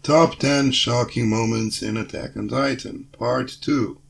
Top 10 Shocking Moments in Attack on Titan, Part 2.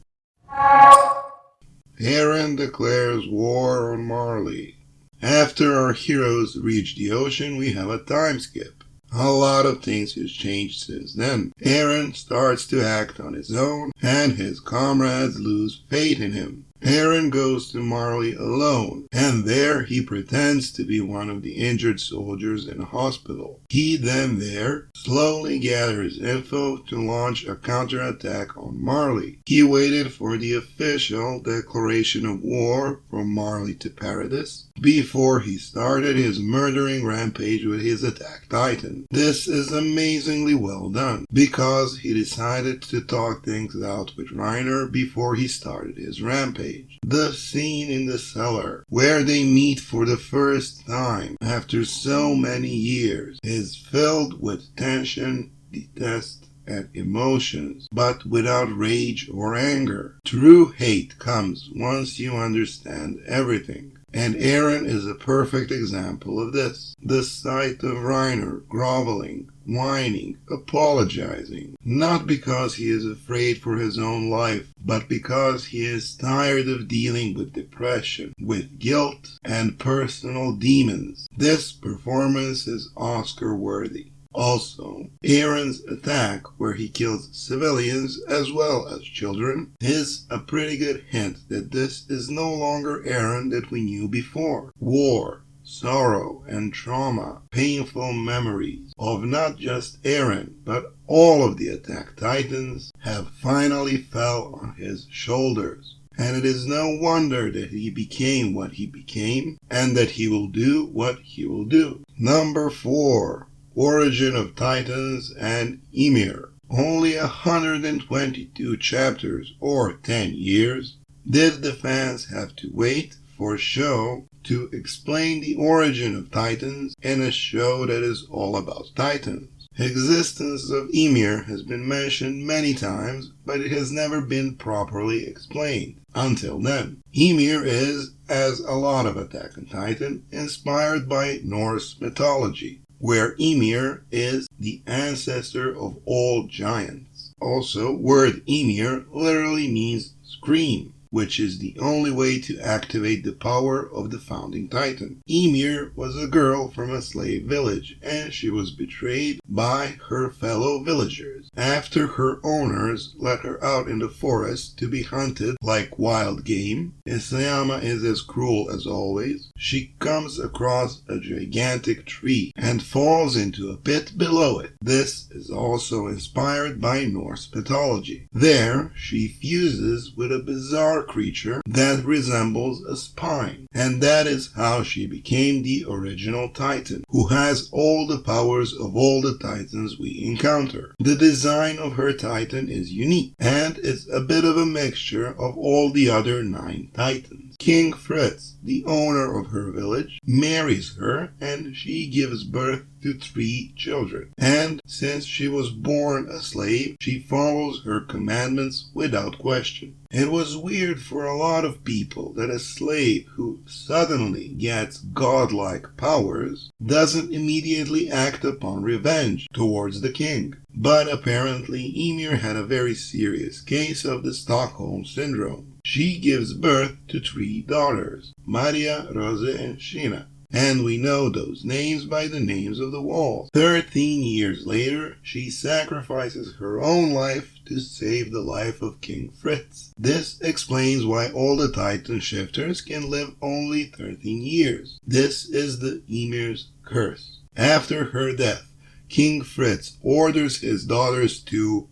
Eren declares war on Marley. After our heroes reach the ocean, we have a time skip. A lot of things has changed since then. Eren starts to act on his own, and his comrades lose faith in him. Eren goes to Marley alone, and there he pretends to be one of the injured soldiers in a hospital. He then there slowly gathers info to launch a counterattack on Marley. He waited for the official declaration of war from Marley to Paradis before he started his murdering rampage with his attack titan. This is amazingly well done, because he decided to talk things out with Reiner before he started his rampage. The scene in the cellar, where they meet for the first time after so many years, is filled with tension, detest, and emotions, but without rage or anger. True hate comes once you understand everything. And Eren is a perfect example of this. The sight of Reiner groveling, whining, apologizing, not because he is afraid for his own life, but because he is tired of dealing with depression, with guilt, and personal demons. This performance is Oscar-worthy. Also, Eren's attack, where he kills civilians as well as children, is a pretty good hint that this is no longer Eren that we knew before. War, sorrow, and trauma, painful memories of not just Eren, but all of the attack titans have finally fell on his shoulders. And it is no wonder that he became what he became, and that he will do what he will do. Number 4. Origin of Titans and Ymir. Only 122 chapters, or 10 years, did the fans have to wait for a show to explain the origin of Titans in a show that is all about Titans. Existence of Ymir has been mentioned many times, but it has never been properly explained. Until then, Ymir is, as a lot of Attack on Titan, inspired by Norse mythology, where Ymir is the ancestor of all giants. Also, word Ymir literally means scream, which is the only way to activate the power of the founding titan. Ymir was a girl from a slave village, and she was betrayed by her fellow villagers. After her owners let her out in the forest to be hunted like wild game, Isayama is as cruel as always. She comes across a gigantic tree and falls into a pit below it. This is also inspired by Norse mythology. There, she fuses with a bizarre creature that resembles a spine, and that is how she became the original Titan, who has all the powers of all the Titans we encounter. The design of her Titan is unique, and it's a bit of a mixture of all the other 9 Titans. King Fritz, the owner of her village, marries her, and she gives birth to 3 children. And since she was born a slave, she follows her commandments without question. It was weird for a lot of people that a slave who suddenly gets godlike powers doesn't immediately act upon revenge towards the king. But apparently Ymir had a very serious case of the Stockholm Syndrome. She gives birth to 3 daughters, Maria, Rose, and Sheena. And we know those names by the names of the walls. 13 years later, she sacrifices her own life to save the life of King Fritz. This explains why all the Titan shifters can live only 13 years. This is the Ymir's curse. After her death, King Fritz orders his daughters to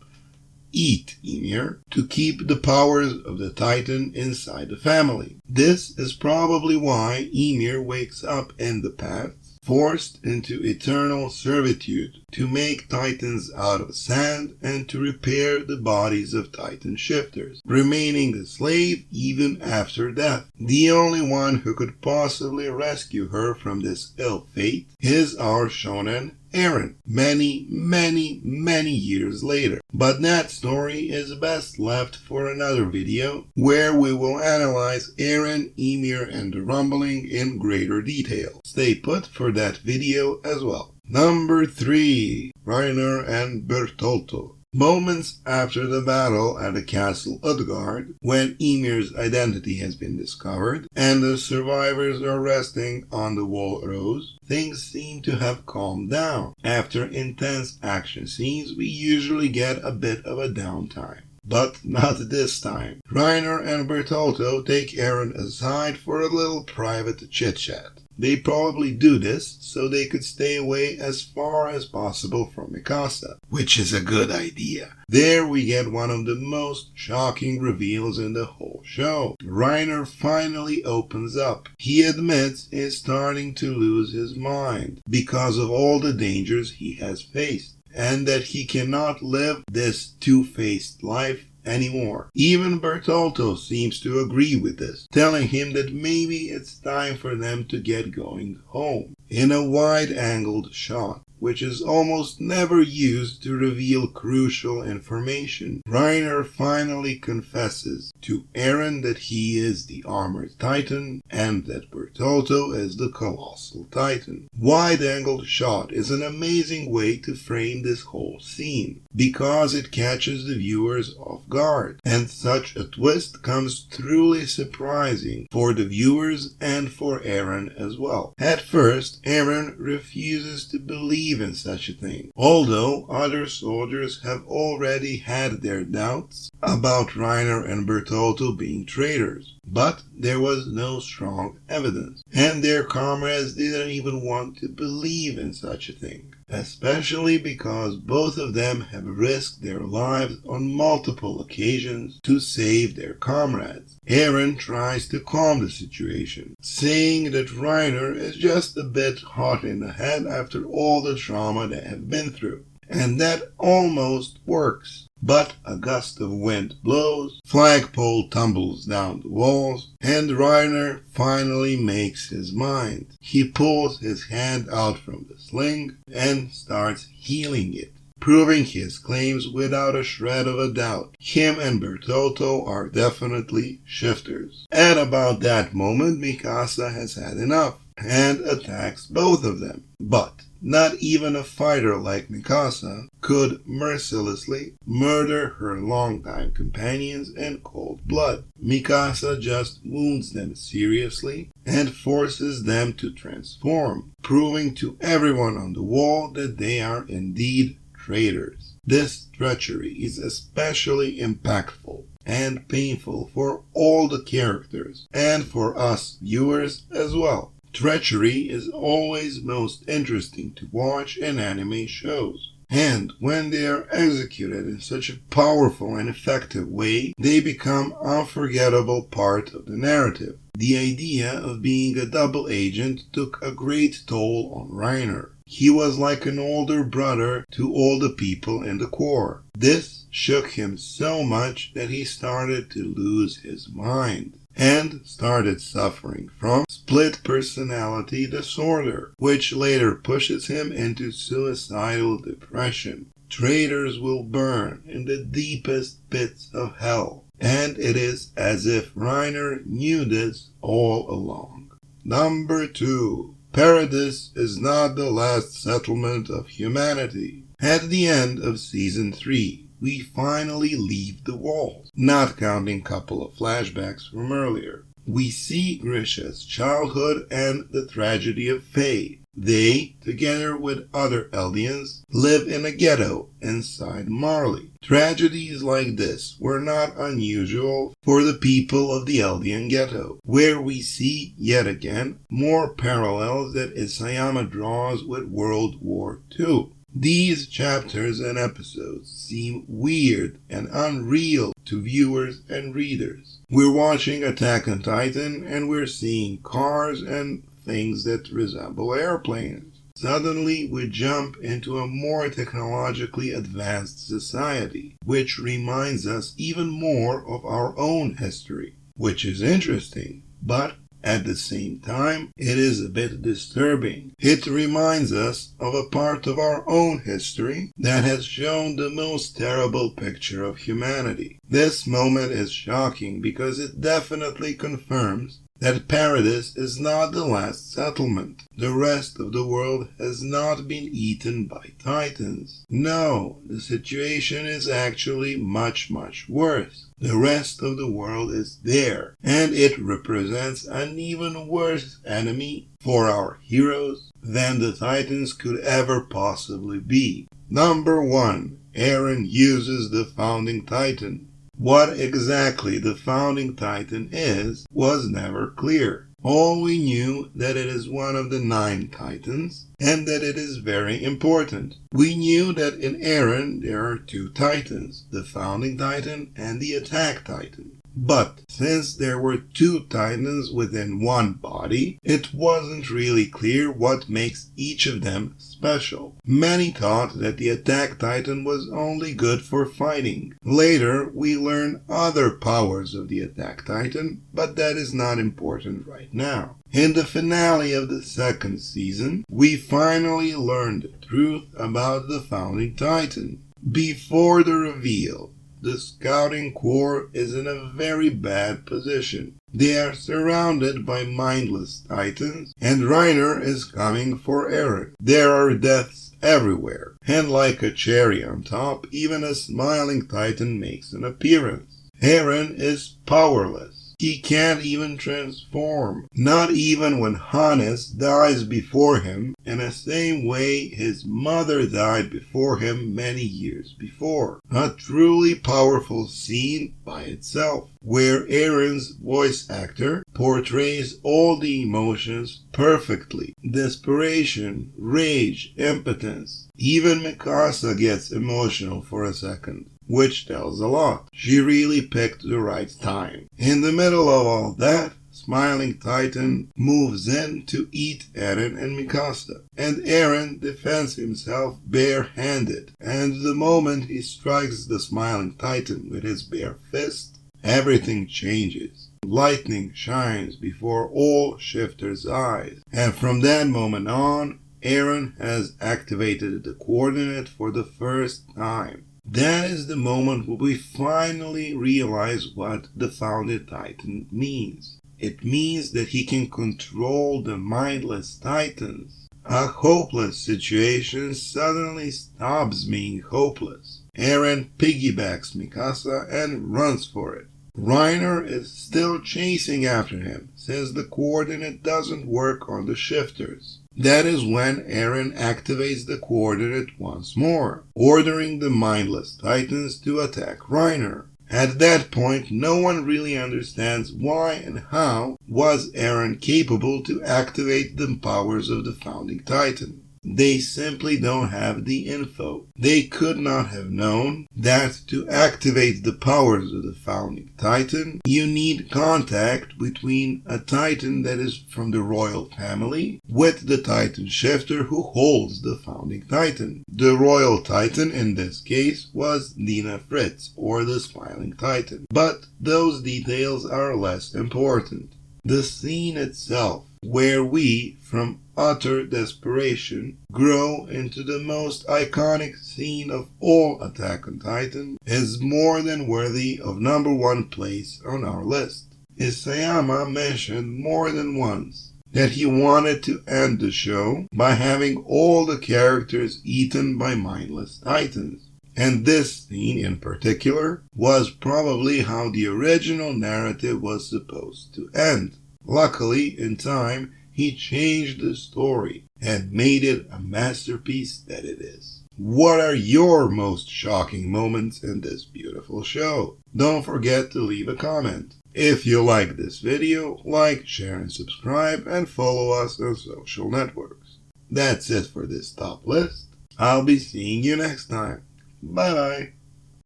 eat Ymir to keep the powers of the Titan inside the family. This is probably why Ymir wakes up in the past, forced into eternal servitude to make Titans out of sand and to repair the bodies of Titan shifters, remaining a slave even after death. The only one who could possibly rescue her from this ill fate is our shonen Eren, many years later. But that story is best left for another video, where we will analyze Eren, Ymir, and the rumbling in greater detail. Stay put for that video as well. Number 3. Reiner and Bertoldo. Moments after the battle at the castle Utgard, when Ymir's identity has been discovered and the survivors are resting on the wall rose, things seem to have calmed down. After intense action scenes, we usually get a bit of a downtime. But not this time. Reiner and Bertoldo take Eren aside for a little private chit-chat. They probably do this so they could stay away as far as possible from Mikasa, which is a good idea. There we get one of the most shocking reveals in the whole show. Reiner finally opens up. He admits he's starting to lose his mind because of all the dangers he has faced, and that he cannot live this two-faced life anymore. Even Bertoldo seems to agree with this, telling him that maybe it's time for them to get going home. In a wide-angled shot, which is almost never used to reveal crucial information, Reiner finally confesses to Eren that he is the Armored Titan and that Bertoldo is the Colossal Titan. Wide-angled shot is an amazing way to frame this whole scene, because it catches the viewers off guard, and such a twist comes truly surprising for the viewers and for Eren as well. At first, Eren refuses to believe in such a thing, although other soldiers have already had their doubts about Reiner and Bertoldo being traitors. But there was no strong evidence, and their comrades didn't even want to believe in such a thing, especially because both of them have risked their lives on multiple occasions to save their comrades. Eren tries to calm the situation, saying that Reiner is just a bit hot in the head after all the trauma they have been through, and that almost works. But a gust of wind blows, flagpole tumbles down the walls, and Reiner finally makes his mind. He pulls his hand out from the sling and starts healing it, proving his claims without a shred of a doubt. Him and Bertoldo are definitely shifters. At about that moment, Mikasa has had enough and attacks both of them. But not even a fighter like Mikasa could mercilessly murder her longtime companions in cold blood. Mikasa just wounds them seriously and forces them to transform, proving to everyone on the wall that they are indeed traitors. This treachery is especially impactful and painful for all the characters and for us viewers as well. Treachery is always most interesting to watch in anime shows, and when they are executed in such a powerful and effective way, they become an unforgettable part of the narrative. The idea of being a double agent took a great toll on Reiner. He was like an older brother to all the people in the Corps. This shook him so much that he started to lose his mind and started suffering from split personality disorder, which later pushes him into suicidal depression. Traitors will burn in the deepest pits of hell, and it is as if Reiner knew this all along. Number 2. Paradis is not the last settlement of humanity. At the end of Season 3, we finally leave the walls, not counting a couple of flashbacks from earlier. We see Grisha's childhood and the tragedy of Faye. They, together with other Eldians, live in a ghetto inside Marley. Tragedies like this were not unusual for the people of the Eldian ghetto, where we see, yet again, more parallels that Isayama draws with World War II. These chapters and episodes seem weird and unreal to viewers and readers. We're watching Attack on Titan and we're seeing cars and things that resemble airplanes. Suddenly we jump into a more technologically advanced society, which reminds us even more of our own history, which is interesting, but at the same time, it is a bit disturbing. It reminds us of a part of our own history that has shown the most terrible picture of humanity. This moment is shocking because it definitely confirms that Paradis is not the last settlement. The rest of the world has not been eaten by Titans. No, the situation is actually much worse. The rest of the world is there, and it represents an even worse enemy for our heroes than the Titans could ever possibly be. Number 1. Eren uses the Founding Titan. What exactly the Founding Titan is was never clear. All we knew that it is one of the 9 Titans, and that it is very important. We knew that in Eren there are 2 Titans, the Founding Titan and the Attack Titan. But since there were 2 Titans within one body, it wasn't really clear what makes each of them special. Many thought that the Attack Titan was only good for fighting. Later, we learn other powers of the Attack Titan, but that is not important right now. In the finale of the 2nd season, we finally learned the truth about the Founding Titan. Before the reveal, the Scouting Corps is in a very bad position. They are surrounded by mindless Titans, and Reiner is coming for Eren. There are deaths everywhere, and like a cherry on top, even a smiling Titan makes an appearance. Eren is powerless. He can't even transform, not even when Hannes dies before him, in the same way his mother died before him many years before. A truly powerful scene by itself, where Eren's voice actor portrays all the emotions perfectly. Desperation, rage, impotence. Even Mikasa gets emotional for a second, which tells a lot. She really picked the right time. In the middle of all that, Smiling Titan moves in to eat Eren and Mikasa, and Eren defends himself barehanded, and the moment he strikes the Smiling Titan with his bare fist, everything changes. Lightning shines before all shifters' eyes, and from that moment on, Eren has activated the coordinate for the first time. That is the moment where we finally realize what the Founding Titan means. It means that he can control the mindless Titans. A hopeless situation suddenly stops being hopeless. Eren piggybacks Mikasa and runs for it. Reiner is still chasing after him, since the coordinate doesn't work on the shifters. That is when Eren activates the coordinate once more, ordering the mindless Titans to attack Reiner. At that point, no one really understands why and how was Eren capable to activate the powers of the Founding Titan. They simply don't have the info. They could not have known that to activate the powers of the Founding Titan, you need contact between a Titan that is from the royal family with the Titan shifter who holds the Founding Titan. The royal Titan in this case was Nina Fritz, or the Smiling Titan. But those details are less important. The scene itself, where we, from utter desperation, grow into the most iconic scene of all Attack on Titan, is more than worthy of number 1 place on our list. Isayama mentioned more than once that he wanted to end the show by having all the characters eaten by mindless Titans. And this scene in particular was probably how the original narrative was supposed to end. Luckily, in time, he changed the story and made it a masterpiece that it is. What are your most shocking moments in this beautiful show? Don't forget to leave a comment. If you like this video, like, share and subscribe, and follow us on social networks. That's it for this top list. I'll be seeing you next time. Bye bye.